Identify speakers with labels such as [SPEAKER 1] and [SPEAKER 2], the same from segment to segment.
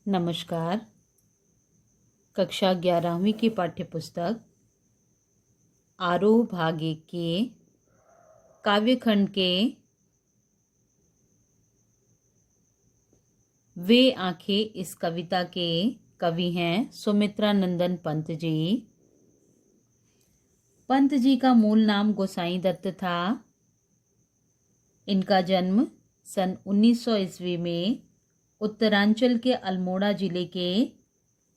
[SPEAKER 1] नमस्कार। कक्षा 11वीं की पाठ्यपुस्तक आरोह भाग 1 के काव्यखंड के वे आंखें इस कविता के कवि हैं सुमित्रा नंदन पंत जी। पंत जी का मूल नाम गोसाई दत्त था। इनका जन्म सन 1900 ईस्वी में उत्तरांचल के अल्मोड़ा जिले के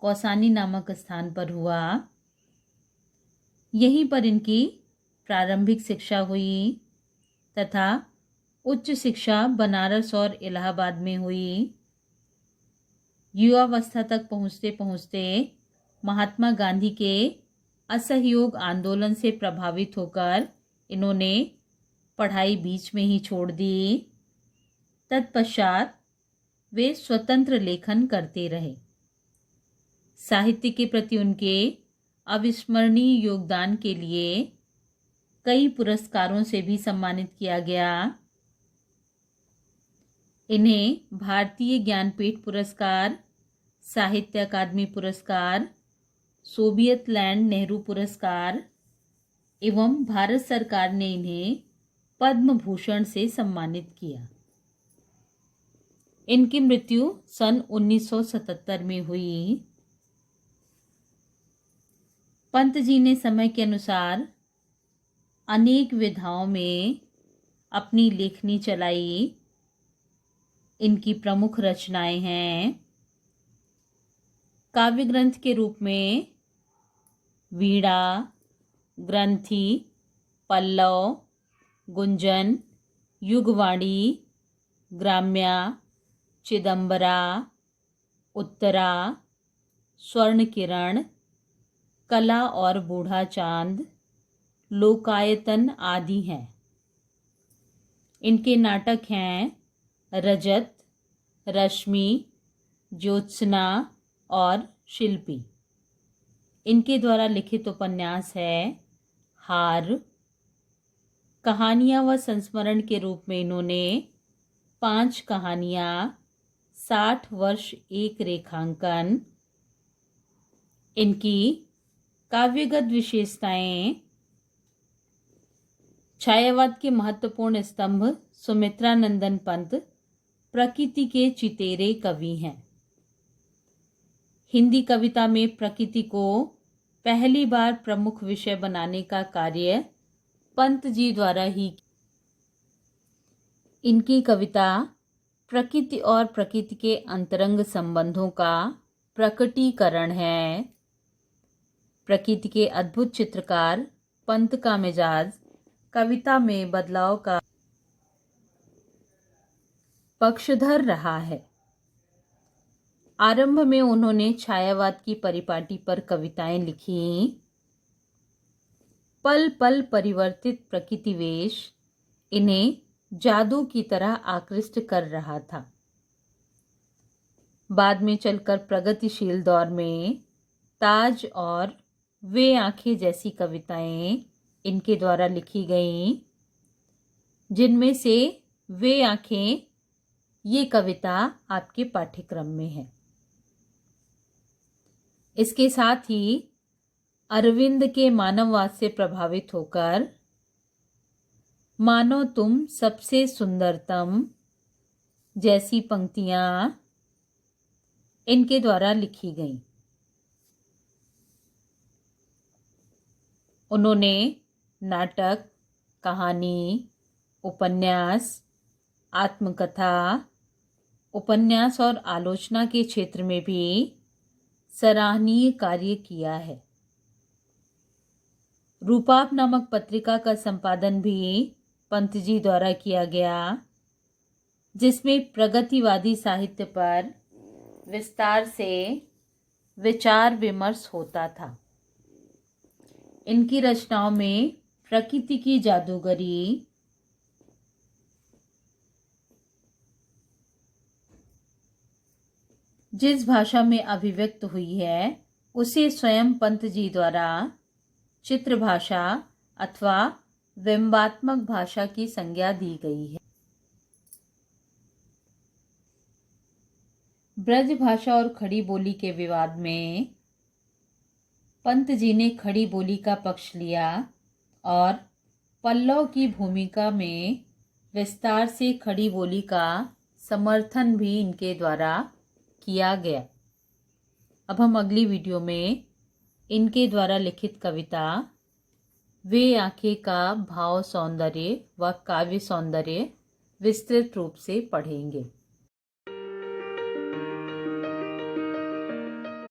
[SPEAKER 1] कौसानी नामक स्थान पर हुआ। यहीं पर इनकी प्रारंभिक शिक्षा हुई तथा उच्च शिक्षा बनारस और इलाहाबाद में हुई। युवावस्था तक पहुँचते पहुँचते महात्मा गांधी के असहयोग आंदोलन से प्रभावित होकर इन्होंने पढ़ाई बीच में ही छोड़ दी। तत्पश्चात वे स्वतंत्र लेखन करते रहे। साहित्य के प्रति उनके अविस्मरणीय योगदान के लिए कई पुरस्कारों से भी सम्मानित किया गया। इन्हें भारतीय ज्ञानपीठ पुरस्कार, साहित्य अकादमी पुरस्कार, सोवियत लैंड नेहरू पुरस्कार एवं भारत सरकार ने इन्हें पद्म भूषण से सम्मानित किया। इनकी मृत्यु सन 1977 में हुई। पंत जी ने समय के अनुसार अनेक विधाओं में अपनी लेखनी चलाई। इनकी प्रमुख रचनाएं हैं काव्य ग्रंथ के रूप में वीणा, ग्रंथि, पल्लव, गुंजन, युगवाणी, ग्राम्या, चिदंबरा, उत्तरा, स्वर्ण किरण, कला और बूढ़ा चांद, लोकायतन आदि हैं। इनके नाटक हैं रजत, रश्मि, ज्योत्सना और शिल्पी। इनके द्वारा लिखित उपन्यास है हार। कहानियाँ व संस्मरण के रूप में इन्होंने 5 कहानियाँ, 60 वर्ष एक रेखांकन। इनकी काव्यगत विशेषताएं छायावाद के महत्वपूर्ण स्तंभ सुमित्रा नंदन पंत प्रकृति के चितेरे कवि हैं। हिंदी कविता में प्रकृति को पहली बार प्रमुख विषय बनाने का कार्य पंत जी द्वारा ही। इनकी कविता प्रकृति और प्रकृति के अंतरंग संबंधों का प्रकटीकरण है। प्रकृति के अद्भुत चित्रकार पंत का मिजाज कविता में बदलाव का पक्षधर रहा है। आरंभ में उन्होंने छायावाद की परिपाटी पर कविताएं लिखी। पल पल परिवर्तित प्रकृतिवेश इन्हें जादू की तरह आकृष्ट कर रहा था। बाद में चलकर प्रगतिशील दौर में ताज और वे आंखें जैसी कविताएं इनके द्वारा लिखी गईं, जिनमें से वे आंखें ये कविता आपके पाठ्यक्रम में है। इसके साथ ही अरविंद के मानववाद से प्रभावित होकर मानो तुम सबसे सुंदरतम जैसी पंक्तियां इनके द्वारा लिखी गईं। उन्होंने नाटक, कहानी, उपन्यास, आत्मकथा, उपन्यास और आलोचना के क्षेत्र में भी सराहनीय कार्य किया है। रूपाप नामक पत्रिका का संपादन भी पंत जी द्वारा किया गया, जिसमें प्रगतिवादी साहित्य पर विस्तार से विचार विमर्श होता था। इनकी रचनाओं में प्रकृति की जादूगरी, जिस भाषा में अभिव्यक्त हुई है उसे स्वयं पंत जी द्वारा चित्र भाषा अथवा व्यंग्यात्मक भाषा की संज्ञा दी गई है। ब्रज भाषा और खड़ी बोली के विवाद में पंत जी ने खड़ी बोली का पक्ष लिया और पल्लव की भूमिका में विस्तार से खड़ी बोली का समर्थन भी इनके द्वारा किया गया। अब हम अगली वीडियो में इनके द्वारा लिखित कविता वे आंखें का भाव सौंदर्य व काव्य सौंदर्य विस्तृत रूप से पढ़ेंगे।